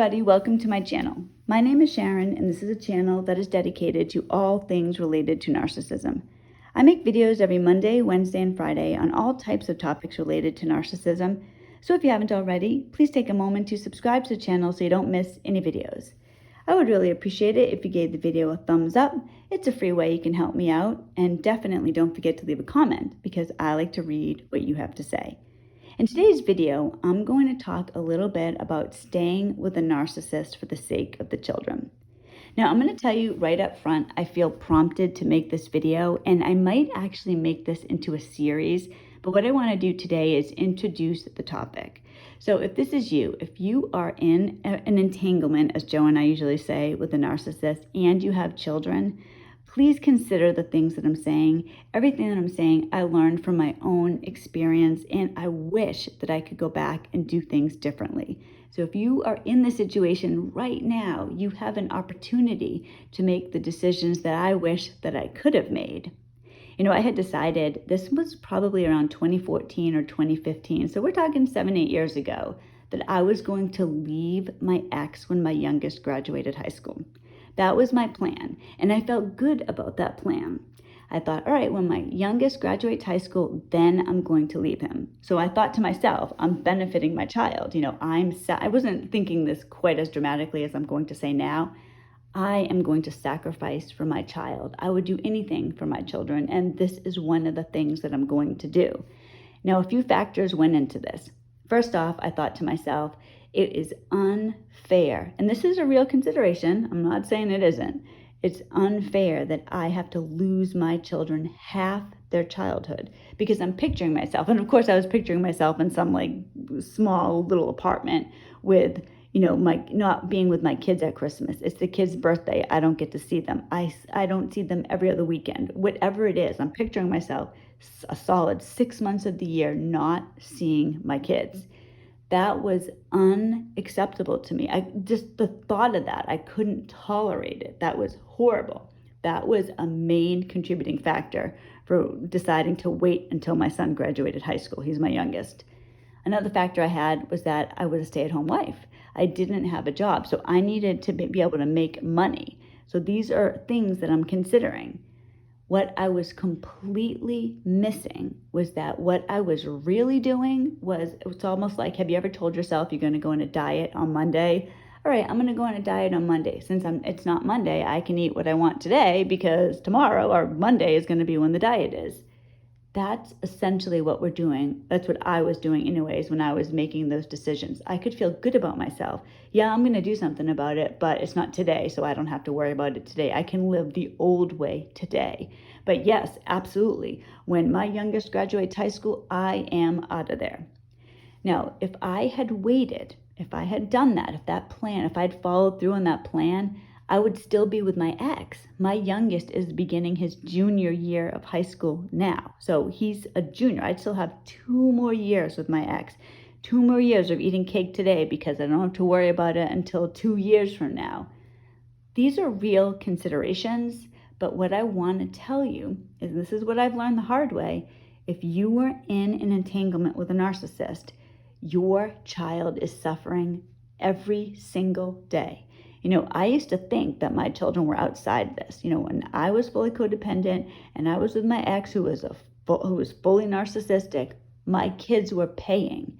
everybody, welcome to my channel. My name is Sharon and this is a channel that is dedicated to all things related to narcissism. I make videos every Monday, Wednesday, and Friday on all types of topics related to narcissism. So if you haven't already, please take a moment to subscribe to the channel so you don't miss any videos. I would really appreciate it if you gave the video a thumbs up. It's a free way you can help me out, and definitely don't forget to leave a comment because I like to read what you have to say. In today's video, I'm going to talk a little bit about staying with a narcissist for the sake of the children. Now, I'm going to tell you right up front, I feel prompted to make this video, and I might actually make this into a series, but what I want to do today is introduce the topic. So if this is you, if you are in an entanglement, as Joe and I usually say, with a narcissist, and you have children, please consider the things that I'm saying. Everything that I'm saying, I learned from my own experience, and I wish that I could go back and do things differently. So if you are in this situation right now, you have an opportunity to make the decisions that I wish that I could have made. You know, I had decided, this was probably around 2014 or 2015, so we're talking 7-8 years ago, that I was going to leave my ex when my youngest graduated high school. That was my plan, and I felt good about that plan. I thought, all right, when my youngest graduates high school, then I'm going to leave him. So I thought to myself, I'm benefiting my child. You know, I wasn't thinking this quite as dramatically as I'm going to say now. I am going to sacrifice for my child. I would do anything for my children, and this is one of the things that I'm going to do. Now, a few factors went into this. First off, I thought to myself, it is unfair, and this is a real consideration. I'm not saying it isn't. It's unfair that I have to lose my children half their childhood because I'm picturing myself. And of course, I was picturing myself in some like small little apartment with, you know, my not being with my kids at Christmas. It's the kid's birthday. I don't get to see them. I don't see them every other weekend. Whatever it is, I'm picturing myself a solid 6 months of the year not seeing my kids. That was unacceptable to me. The thought of that, I couldn't tolerate it. That was horrible. That was a main contributing factor for deciding to wait until my son graduated high school. He's my youngest. Another factor I had was that I was a stay-at-home wife. I didn't have a job, so I needed to be able to make money. So these are things that I'm considering. What I was completely missing was that what I was really doing was, it's almost like, have you ever told yourself you're going to go on a diet on Monday? All right, I'm going to go on a diet on Monday. Since it's not Monday, I can eat what I want today because tomorrow or Monday is going to be when the diet is. That's essentially what we're doing. That's what I was doing anyways when I was making those decisions. I could feel good about myself. Yeah, I'm going to do something about it, but it's not today, so I don't have to worry about it today. I can live the old way today. But yes, absolutely. When my youngest graduates high school, I am out of there. Now, if I had waited, if I had done that, if I'd followed through on that plan, I would still be with my ex. My youngest is beginning his junior year of high school now. So he's a junior. I'd still have 2 more years with my ex. 2 more years of eating cake today because I don't have to worry about it until 2 years from now. These are real considerations, but what I want to tell you is, this is what I've learned the hard way. If you are in an entanglement with a narcissist, your child is suffering every single day. You know, I used to think that my children were outside this. You know, when I was fully codependent and I was with my ex who was fully narcissistic, my kids were paying.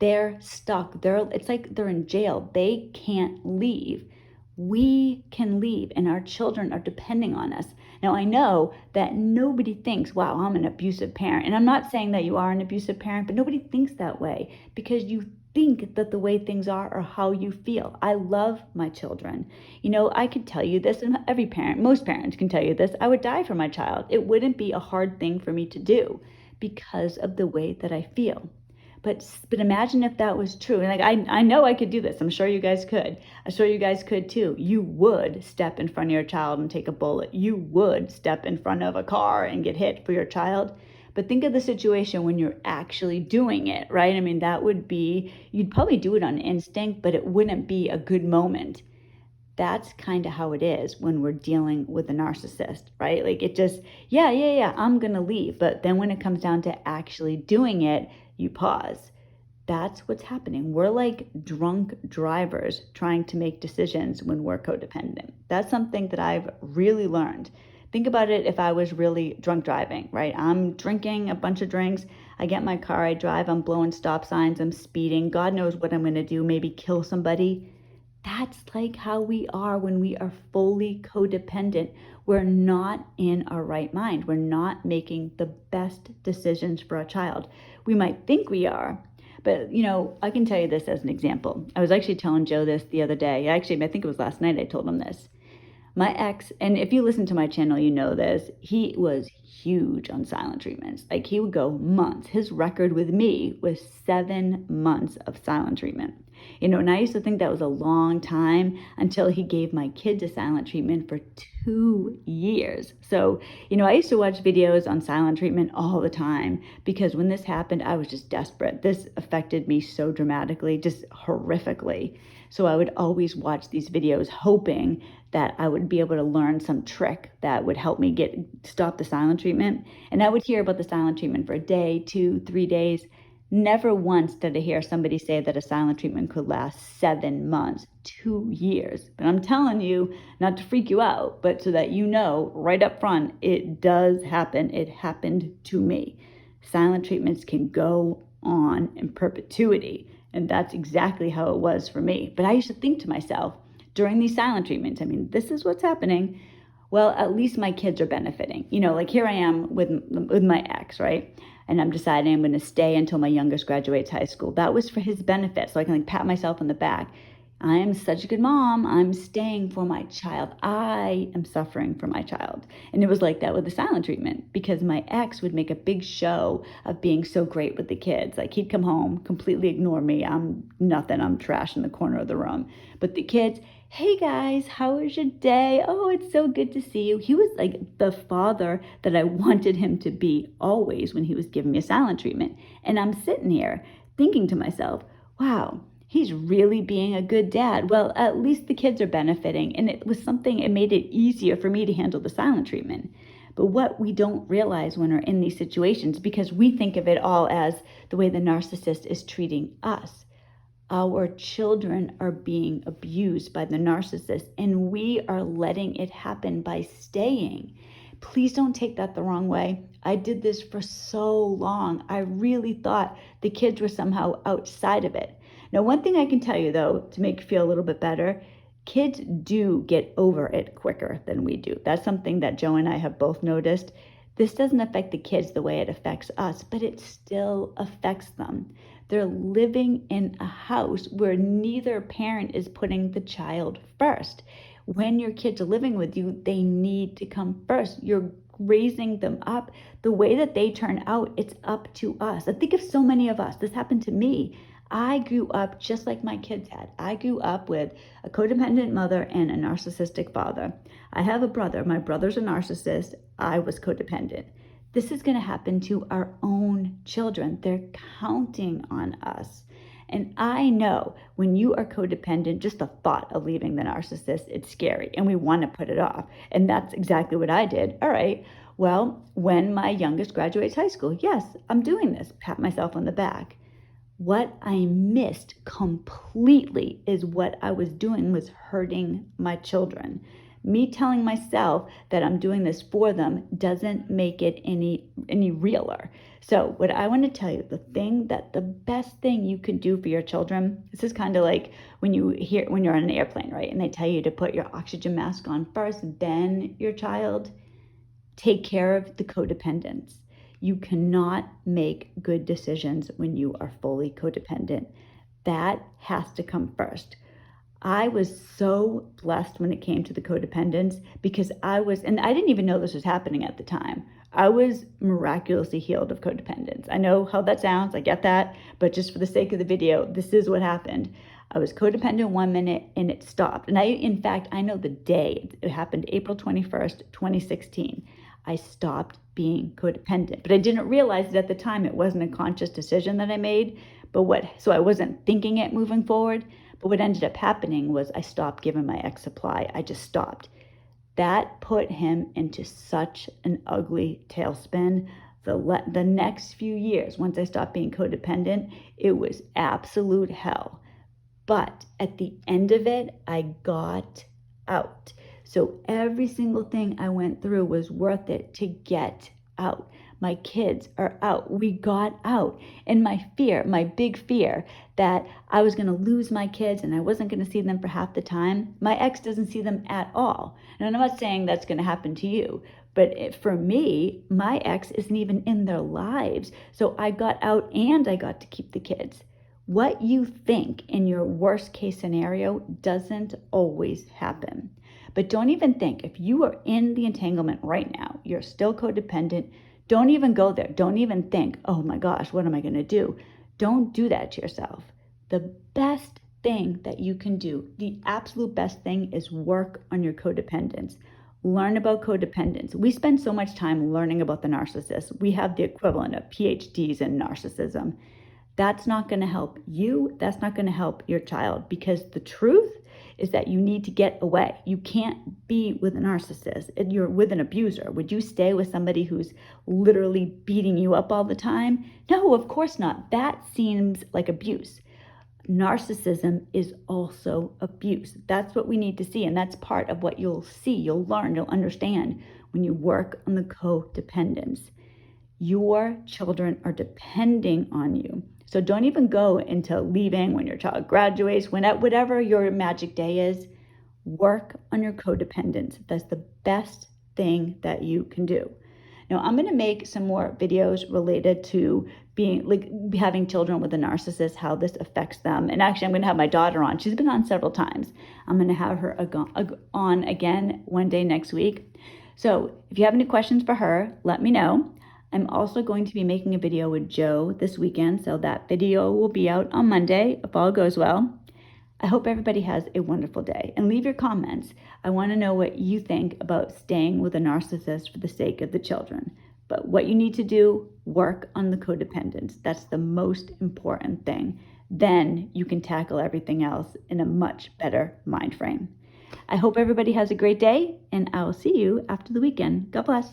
They're stuck. It's like they're in jail. They can't leave. We can leave, and our children are depending on us. Now, I know that nobody thinks, wow, I'm an abusive parent. And I'm not saying that you are an abusive parent, but nobody thinks that way because you think that the way things are how you feel. I love my children. You know, I could tell you this, and most parents can tell you this, I would die for my child. It wouldn't be a hard thing for me to do because of the way that I feel. But imagine if that was true. And like, I know I could do this. I'm sure you guys could. I'm sure you guys could too. You would step in front of your child and take a bullet. You would step in front of a car and get hit for your child. But think of the situation when you're actually doing it, right? I mean, you'd probably do it on instinct, but it wouldn't be a good moment. That's kind of how it is when we're dealing with a narcissist, right? Like it just, yeah, I'm going to leave. But then when it comes down to actually doing it, you pause. that's what's happening. We're like drunk drivers trying to make decisions when we're codependent. That's something that I've really learned. Think about it if I was really drunk driving, right? I'm drinking a bunch of drinks. I get in my car, I drive, I'm blowing stop signs, I'm speeding. God knows what I'm going to do, maybe kill somebody. That's like how we are when we are fully codependent. We're not in our right mind. We're not making the best decisions for our child. We might think we are, but I can tell you this as an example. I was actually telling Joe this the other day. Actually, I think it was last night I told him this. My ex, and if you listen to my channel, you know this, he was huge on silent treatments. Like he would go months. His record with me was 7 months of silent treatment. And I used to think that was a long time until he gave my kids a silent treatment for 2 years. So, I used to watch videos on silent treatment all the time because when this happened, I was just desperate. This affected me so dramatically, just horrifically. So I would always watch these videos hoping that I would be able to learn some trick that would help me stop the silent treatment. And I would hear about the silent treatment for a day, 2, 3 days. Never once did I hear somebody say that a silent treatment could last 7 months, 2 years. But I'm telling you, not to freak you out, but so that you know right up front, it does happen. It happened to me. Silent treatments can go on in perpetuity. And that's exactly how it was for me. But I used to think to myself, during these silent treatments, this is what's happening. Well, at least my kids are benefiting. Like here I am with my ex, right? And I'm deciding I'm going to stay until my youngest graduates high school. That was for his benefit. So I can pat myself on the back. I am such a good mom. I'm staying for my child. I am suffering for my child. And it was like that with the silent treatment because my ex would make a big show of being so great with the kids. Like he'd come home, completely ignore me. I'm nothing. I'm trash in the corner of the room. But the kids, hey guys, how was your day? Oh, it's so good to see you. He was like the father that I wanted him to be always when he was giving me a silent treatment. And I'm sitting here thinking to myself, wow, he's really being a good dad. Well, at least the kids are benefiting. And it made it easier for me to handle the silent treatment. But what we don't realize when we're in these situations, because we think of it all as the way the narcissist is treating us. Our children are being abused by the narcissist, and we are letting it happen by staying. Please don't take that the wrong way. I did this for so long. I really thought the kids were somehow outside of it. Now, one thing I can tell you, though, to make you feel a little bit better, kids do get over it quicker than we do. That's something that Joe and I have both noticed. This doesn't affect the kids the way it affects us, but it still affects them. They're living in a house where neither parent is putting the child first. When your kids are living with you, they need to come first. You're raising them up. The way that they turn out, it's up to us. I think of so many of us. This happened to me. I grew up just like my kids had. I grew up with a codependent mother and a narcissistic father. I have a brother. My brother's a narcissist. I was codependent. This is going to happen to our own children. They're counting on us. And I know when you are codependent, just the thought of leaving the narcissist, it's scary and we want to put it off. And that's exactly what I did. All right, well, when my youngest graduates high school, yes, I'm doing this, pat myself on the back. What I missed completely is what I was doing was hurting my children. Me telling myself that I'm doing this for them doesn't make it any realer. So what I want to tell you, the best thing you can do for your children, this is kind of like when you're on an airplane, right? And they tell you to put your oxygen mask on first, then your child. Take care of the codependence. You cannot make good decisions when you are fully codependent. That has to come first. I was so blessed when it came to the codependence because and I didn't even know this was happening at the time. I was miraculously healed of codependence. I know how that sounds, I get that, but just for the sake of the video, this is what happened. I was codependent 1 minute and it stopped. And I know the day it happened, April 21st, 2016. I stopped being codependent, but I didn't realize it at the time. It wasn't a conscious decision that I made, so I wasn't thinking it moving forward. But what ended up happening was I stopped giving my ex supply. I just stopped. That put him into such an ugly tailspin. The next few years, once I stopped being codependent, it was absolute hell. But at the end of it, I got out. So every single thing I went through was worth it to get out. My kids are out. We got out. And my fear, my big fear that I was going to lose my kids and I wasn't going to see them for half the time, my ex doesn't see them at all. And I'm not saying that's going to happen to you, but for me, my ex isn't even in their lives. So I got out and I got to keep the kids. What you think in your worst case scenario doesn't always happen. But don't even think, if you are in the entanglement right now, you're still codependent, don't even go there. Don't even think, oh my gosh, what am I going to do? Don't do that to yourself. The best thing that you can do, the absolute best thing, is work on your codependence. Learn about codependence. We spend so much time learning about the narcissist. We have the equivalent of PhDs in narcissism. That's not going to help you. That's not going to help your child, because the truth is that you need to get away. You can't be with a narcissist. You're with an abuser. Would you stay with somebody who's literally beating you up all the time? No, of course not. That seems like abuse. Narcissism is also abuse. That's what we need to see. And that's part of what you'll see, you'll learn, you'll understand when you work on the codependence. Your children are depending on you. So don't even go into leaving when your child graduates, whatever your magic day is. Work on your codependence. That's the best thing that you can do. Now, I'm going to make some more videos related to having children with a narcissist, how this affects them. And actually, I'm going to have my daughter on. She's been on several times. I'm going to have her on again one day next week. So if you have any questions for her, let me know. I'm also going to be making a video with Joe this weekend, so that video will be out on Monday if all goes well. I hope everybody has a wonderful day, and leave your comments. I want to know what you think about staying with a narcissist for the sake of the children. But what you need to do, work on the codependence. That's the most important thing. Then you can tackle everything else in a much better mind frame. I hope everybody has a great day, and I will see you after the weekend. God bless.